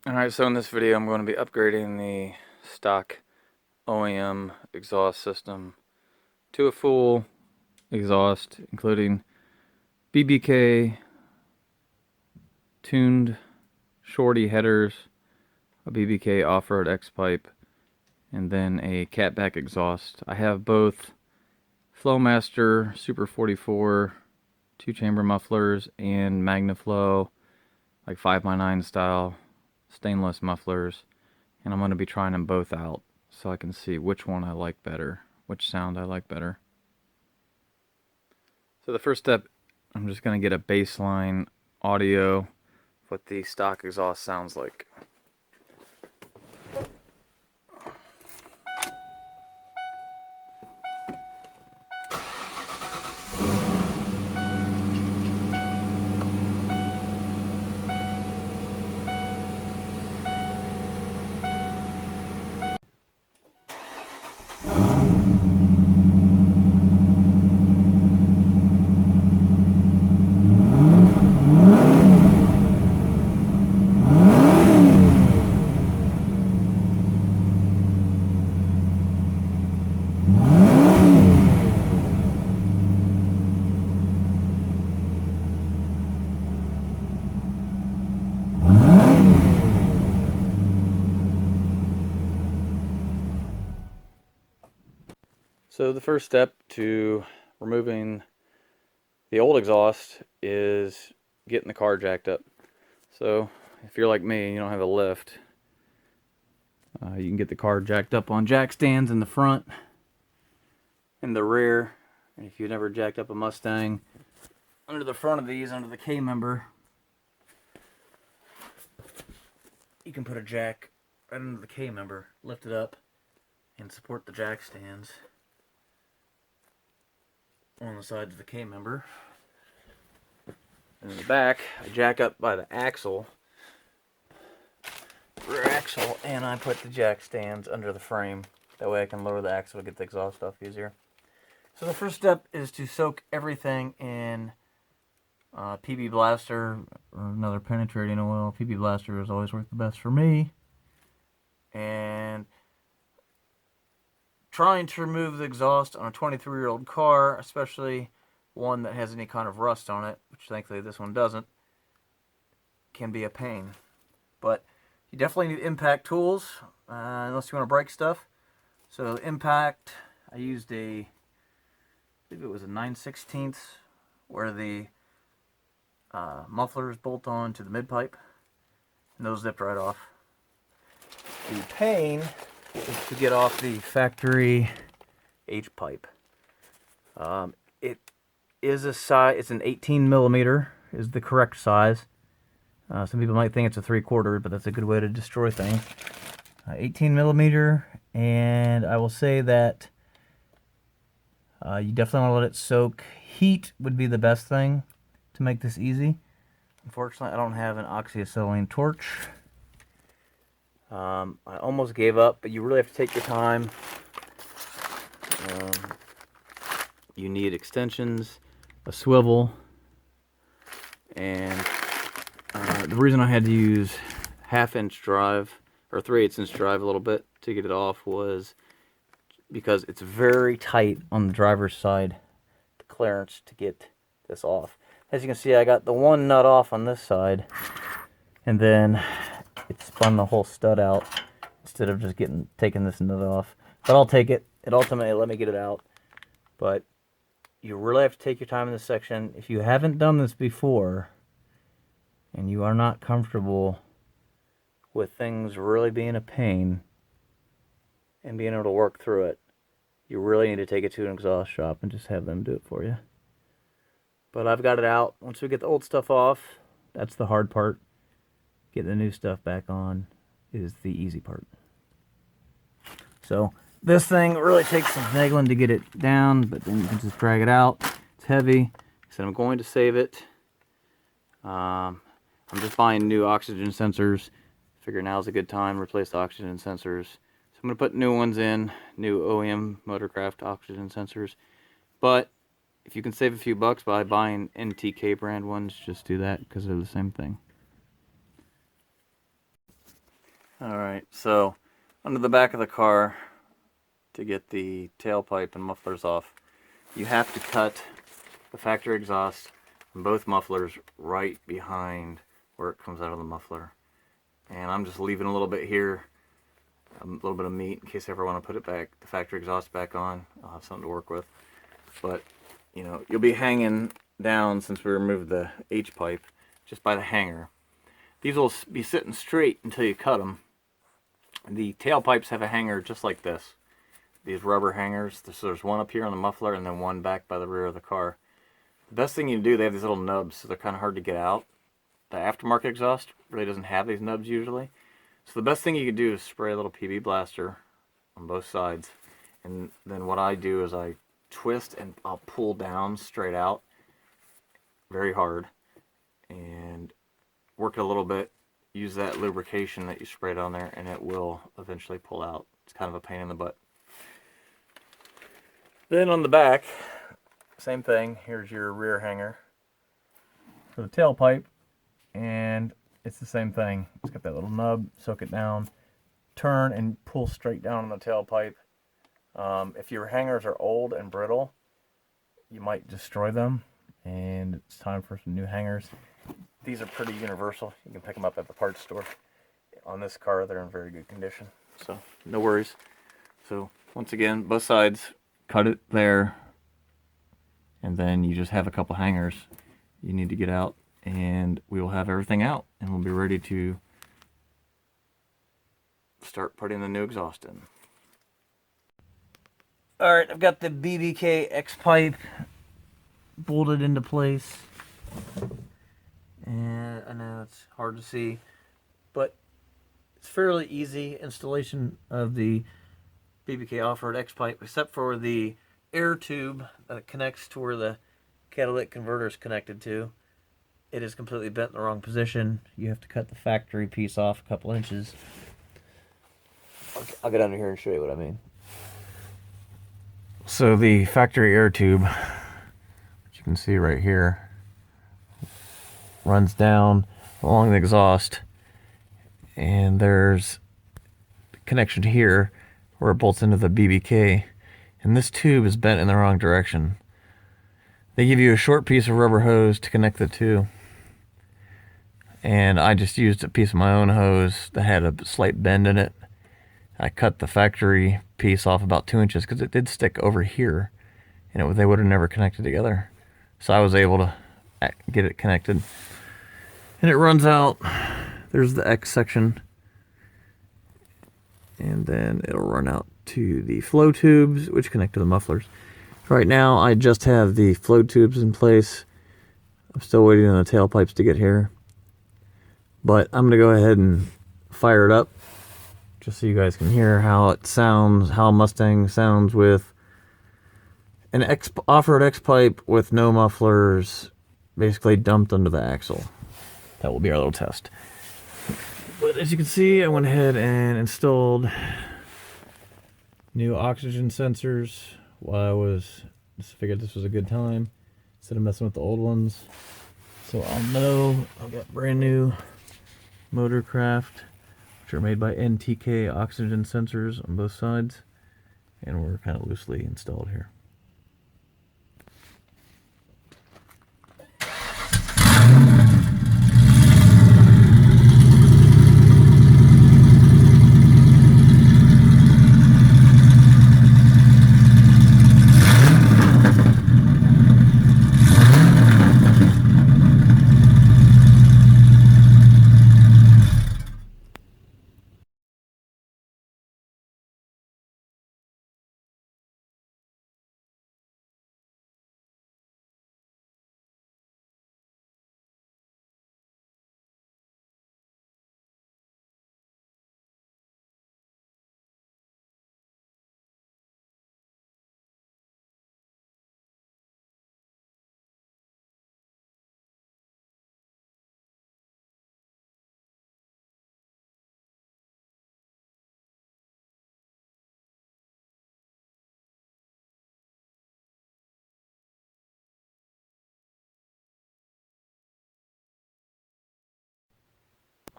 Alright, so in this video I'm going to be upgrading the stock OEM exhaust system to a full exhaust, including BBK tuned shorty headers, a BBK off-road X pipe, and then a catback exhaust. I have both Flowmaster Super 44 two-chamber mufflers and MagnaFlow, like 5x9 style stainless mufflers, and I'm going to be trying them both out so I can see which one I like better, which sound I like better. So the first step, I'm just going to get a baseline audio of what the stock exhaust sounds like. So the first step to removing the old exhaust is getting the car jacked up. So if you're like me, you don't have a lift, you can get the car jacked up on jack stands in the front and the rear. And if you've never jacked up a Mustang, under the front of these, under the K member, you can put a jack right under the K member, lift it up, and support the jack stands on the sides of the K member. And in the back, I jack up by the axle, rear axle, and I put the jack stands under the frame. That way I can lower the axle to get the exhaust off easier. So the first step is to soak everything in PB Blaster or another penetrating oil. PB Blaster has always worked the best for me. And trying to remove the exhaust on a 23-year-old car, especially one that has any kind of rust on it, which thankfully this one doesn't, can be a pain. But you definitely need impact tools, unless you want to break stuff. So impact, I used I believe it was a 9/16, where the mufflers bolt on to the mid-pipe, and those zipped right off. The pain is to get off the factory H-pipe. It is a size, it's an 18 millimeter is the correct size. Some people might think it's a 3/4, but that's a good way to destroy things. 18 millimeter, and I will say that you definitely want to let it soak. Heat would be the best thing to make this easy. Unfortunately, I don't have an oxyacetylene torch. I almost gave up, but you really have to take your time. You need extensions, a swivel, and the reason I had to use 1/2 inch drive or 3/8 inch drive a little bit to get it off was because it's very tight on the driver's side, the clearance to get this off. As you can see, I got the one nut off on this side, and then it spun the whole stud out instead of just taking this nut off. But I'll take it. It ultimately let me get it out. But you really have to take your time in this section. If you haven't done this before, and you are not comfortable with things really being a pain and being able to work through it, you really need to take it to an exhaust shop and just have them do it for you. But I've got it out. Once we get the old stuff off, that's the hard part. Getting the new stuff back on is the easy part. So this thing really takes some finagling to get it down, but then you can just drag it out. It's heavy, so I'm going to save it. I'm just buying new oxygen sensors. Figure now's a good time to replace the oxygen sensors. So I'm going to put new ones in, new OEM Motorcraft oxygen sensors. But if you can save a few bucks by buying NTK brand ones, just do that because they're the same thing. Alright, so under the back of the car, to get the tailpipe and mufflers off, you have to cut the factory exhaust and both mufflers right behind where it comes out of the muffler. And I'm just leaving a little bit here, a little bit of meat in case I ever want to put it back, the factory exhaust back on. I'll have something to work with. But, you know, you'll be hanging down, since we removed the H-pipe, just by the hanger. These will be sitting straight until you cut them. The tailpipes have a hanger just like this. These rubber hangers. So there's one up here on the muffler and then one back by the rear of the car. The best thing you can do, they have these little nubs, so they're kind of hard to get out. The aftermarket exhaust really doesn't have these nubs usually. So the best thing you can do is spray a little PB blaster on both sides. And then what I do is I twist and I'll pull down straight out very hard and work it a little bit. Use that lubrication that you sprayed on there and it will eventually pull out. It's kind of a pain in the butt. Then on the back, same thing. Here's your rear hanger for the tailpipe, and it's the same thing. It's got that little nub, soak it down, turn and pull straight down on the tailpipe. If your hangers are old and brittle, you might destroy them, and it's time for some new hangers. These are pretty universal. You can pick them up at the parts store. On this car, they're in very good condition, so no worries. So once again, both sides, cut it there, and then you just have a couple hangers you need to get out, and we will have everything out, and we'll be ready to start putting the new exhaust in. Alright, I've got the BBK X pipe bolted into place, and I know it's hard to see, but it's fairly easy installation of the BBK off-road X pipe, except for the air tube that connects to where the catalytic converter is connected to. It is completely bent in the wrong position. You have to cut the factory piece off a couple inches. I'll get under here and show you what I mean. So the factory air tube, which you can see right here, runs down along the exhaust, and there's a connection here where it bolts into the BBK, and this tube is bent in the wrong direction. They give you a short piece of rubber hose to connect the two, and I just used a piece of my own hose that had a slight bend in it. I cut the factory piece off about 2 inches because it did stick over here, and they would have never connected together. So I was able to get it connected, and it runs out. There's the X section, and then it'll run out to the flow tubes, which connect to the mufflers. Right now, I just have the flow tubes in place. I'm still waiting on the tailpipes to get here, but I'm gonna go ahead and fire it up just so you guys can hear how it sounds, how a Mustang sounds with an off-road X pipe with no mufflers, basically dumped under the axle. That will be our little test. But as you can see, I went ahead and installed new oxygen sensors while I just figured this was a good time instead of messing with the old ones. So I'll know I've got brand new Motorcraft, which are made by NTK oxygen sensors on both sides, and we're kind of loosely installed here.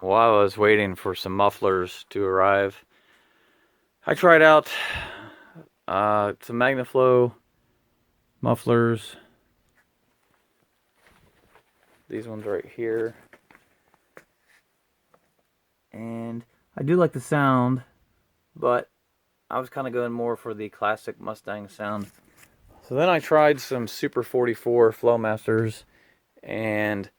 while I was waiting for some mufflers to arrive, I tried out some MagnaFlow mufflers. These ones right here. And I do like the sound, but I was kind of going more for the classic Mustang sound. So then I tried some Super 44 Flowmasters, and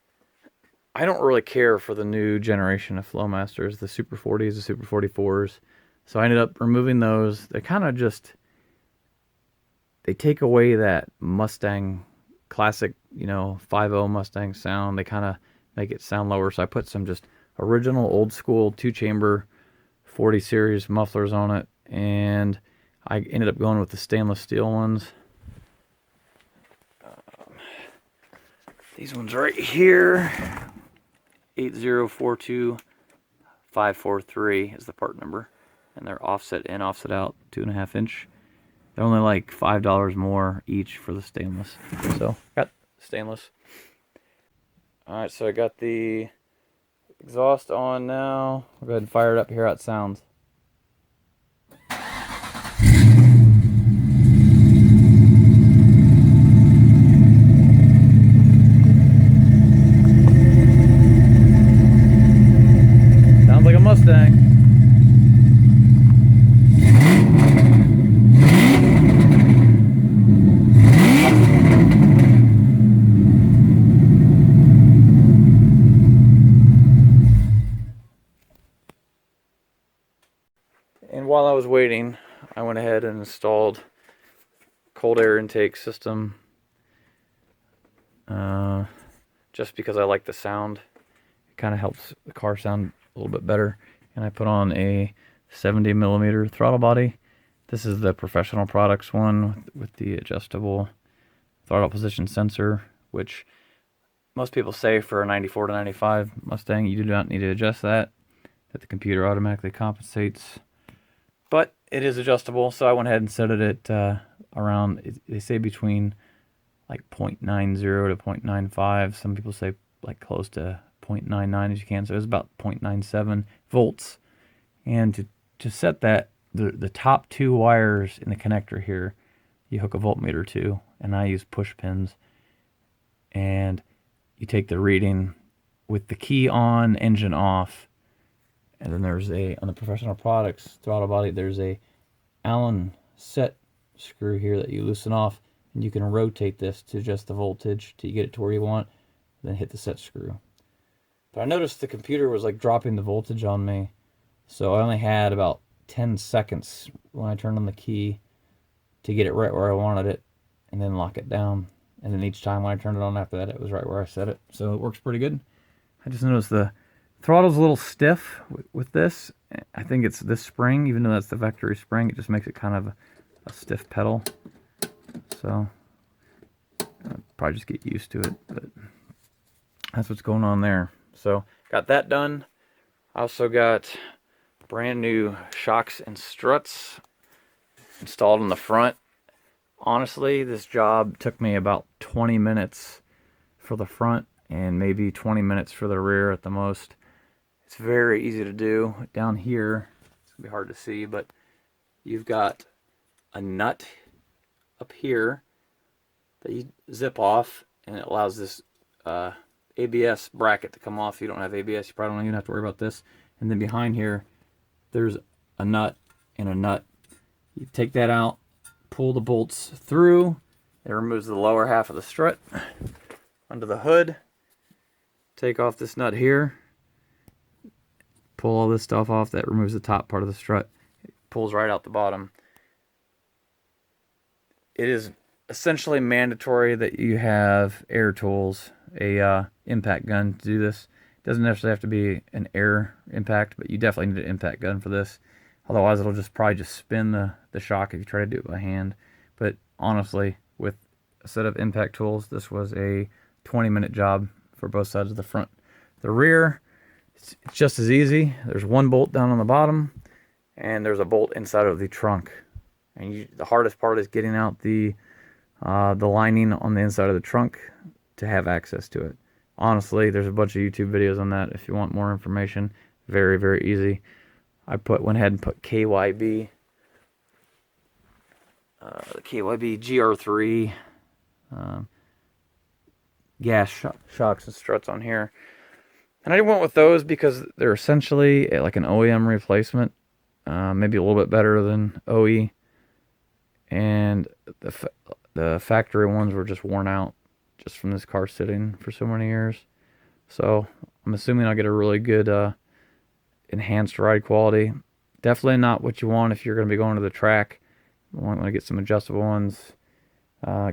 I don't really care for the new generation of Flowmasters, the Super 40s, the Super 44s. So I ended up removing those. They kind of just, they take away that Mustang classic, you know, 5.0 Mustang sound. They kind of make it sound lower. So I put some just original old school 2-chamber 40 series mufflers on it, and I ended up going with the stainless steel ones. These ones right here, 8042543 is the part number, and they're offset in, offset out, 2.5 inch. They're only like $5 more each for the stainless. So got stainless. All right, so I got the exhaust on now. I'll go ahead and fire it up, hear how it sounds. Sounds like a Mustang. And while I was waiting, I went ahead and installed cold air intake system, just because I like the sound. It kind of helps the car sound a little bit better. And I put on a 70mm throttle body. This is the Professional Products one with the adjustable throttle position sensor, which most people say for a 94 to 95 Mustang, you do not need to adjust that the computer automatically compensates. But it is adjustable, so I went ahead and set it at around, they say between like 0.90 to 0.95. Some people say like close to 0.99 as you can, so it's about 0.97 volts. And to set that, the top 2 wires in the connector here, you hook a voltmeter to, and I use push pins. And you take the reading with the key on, engine off. And then there's on the Professional Products throttle body, there's a Allen set screw here that you loosen off, and you can rotate this to adjust the voltage till you get it to where you want, then hit the set screw. But I noticed the computer was like dropping the voltage on me, so I only had about 10 seconds when I turned on the key to get it right where I wanted it, and then lock it down. And then each time when I turned it on after that, it was right where I set it. So it works pretty good. I just noticed the throttle's a little stiff with this. I think it's this spring, even though that's the factory spring, it just makes it kind of a stiff pedal. So I'll probably just get used to it, but that's what's going on there. So got that done. I also got brand new shocks and struts installed in the front. Honestly, this job took me about 20 minutes for the front and maybe 20 minutes for the rear at the most. It's very easy to do. Down here, it's gonna be hard to see, but you've got a nut up here that you zip off, and it allows this ABS bracket to come off. If you don't have ABS, you probably don't even have to worry about this. And then behind here, there's a nut and a nut. You take that out, pull the bolts through. It removes the lower half of the strut. Under the hood, take off this nut here. Pull all this stuff off. That removes the top part of the strut. It pulls right out the bottom. It is essentially mandatory that you have air tools, a impact gun to do this. It doesn't necessarily have to be an air impact, but you definitely need an impact gun for this. Otherwise, it'll probably just spin the shock if you try to do it by hand. But honestly, with a set of impact tools, this was a 20-minute job for both sides of the front. The rear, it's just as easy. There's one bolt down on the bottom, and there's a bolt inside of the trunk. And the hardest part is getting out the lining on the inside of the trunk to have access to it. Honestly, there's a bunch of YouTube videos on that if you want more information. Very, very easy. I went ahead and put KYB, the KYB GR3 gas shocks and struts on here. And I went with those because they're essentially like an OEM replacement, maybe a little bit better than OE. And the factory ones were just worn out just from this car sitting for so many years. So I'm assuming I'll get a really good enhanced ride quality. Definitely not what you want if you're going to be going to the track. You want to get some adjustable ones,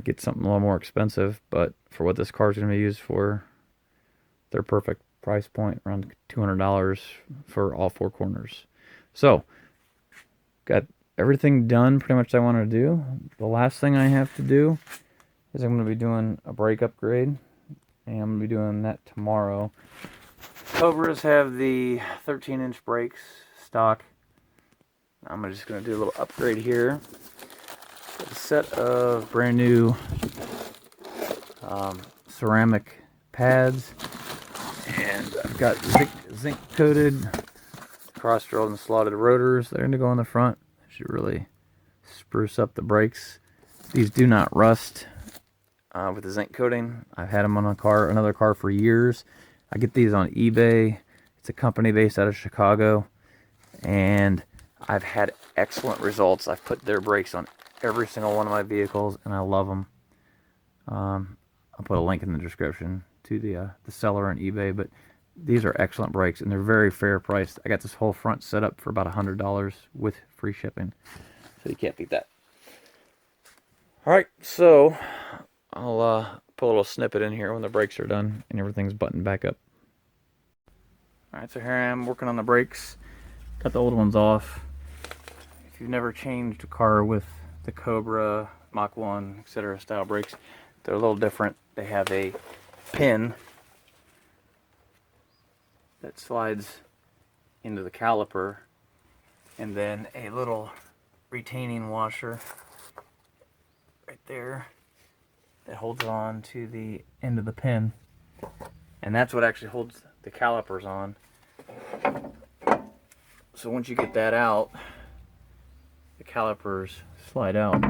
get something a little more expensive. But for what this car is going to be used for, they're perfect price point, around $200 for all four corners. So got everything done pretty much I want to do. The last thing I have to do is I'm going to be doing a brake upgrade, and I'm going to be doing that tomorrow. Cobras have the 13-inch brakes stock. I'm just going to do a little upgrade here. Got a set of brand new ceramic pads, and I've got zinc coated cross drilled and slotted rotors. They're going to go on the front. Should really spruce up the brakes. These do not rust with the zinc coating. I've had them on another car for years. I get these on eBay. It's a company based out of Chicago, and I've had excellent results. I've put their brakes on every single one of my vehicles, and I love them. I'll put a link in the description to the seller on eBay, but these are excellent brakes, and they're very fair priced. I got this whole front set up for about $100 with free shipping, so you can't beat that. All right, so I'll put a little snippet in here when the brakes are done and everything's buttoned back up. All right, so here I am working on the brakes. Got the old ones off. If you've never changed a car with the Cobra, Mach 1, etc. style brakes, they're a little different. They have a pin that slides into the caliper, and then a little retaining washer right there that holds on to the end of the pin, and that's what actually holds the calipers on. So once you get that out, the calipers slide out,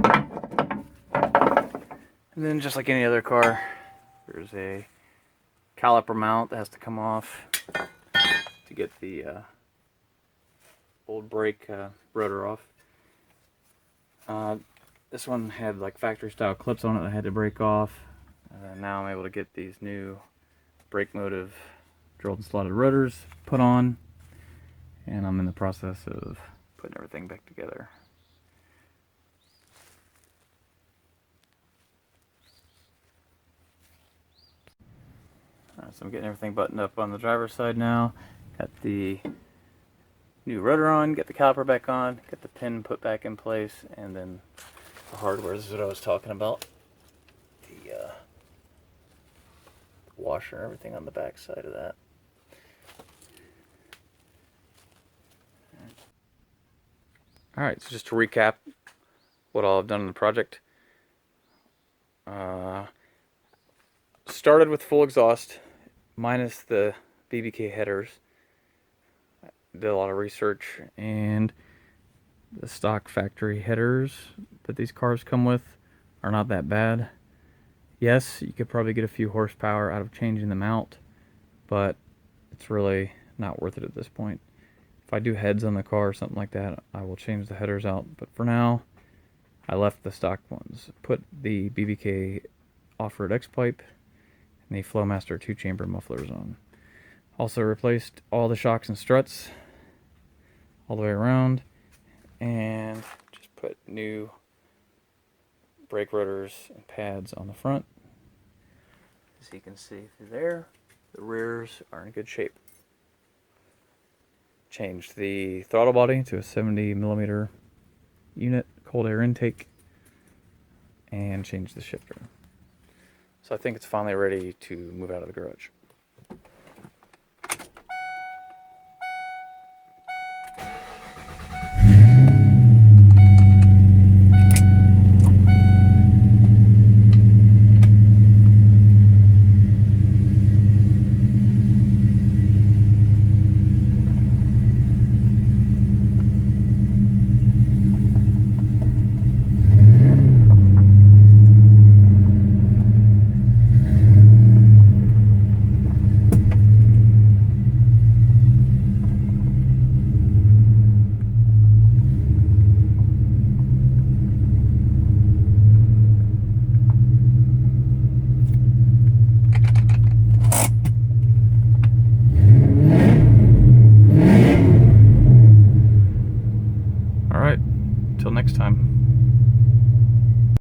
and then just like any other car, there's a caliper mount that has to come off to get the old brake rotor off. This one had like factory style clips on it that I had to break off. Now I'm able to get these new brake motive drilled and slotted rotors put on, and I'm in the process of putting everything back together. So I'm getting everything buttoned up on the driver's side now. Got the new rotor on, get the caliper back on, get the pin put back in place, and then the hardware is what I was talking about. The washer and everything on the back side of that. Alright, so just to recap what all I've done in the project. Started with full exhaust, minus the BBK headers. Did a lot of research, and the stock factory headers that these cars come with are not that bad. Yes, you could probably get a few horsepower out of changing them out, but it's really not worth it at this point. If I do heads on the car or something like that, I will change the headers out, but for now I left the stock ones. Put the BBK off-road X-pipe and the Flowmaster 2-chamber mufflers on. Also replaced all the shocks and struts all the way around, and just put new brake rotors and pads on the front. As you can see through there, the rears are in good shape. Changed the throttle body to a 70mm unit, cold air intake, and changed the shifter. So I think it's finally ready to move out of the garage.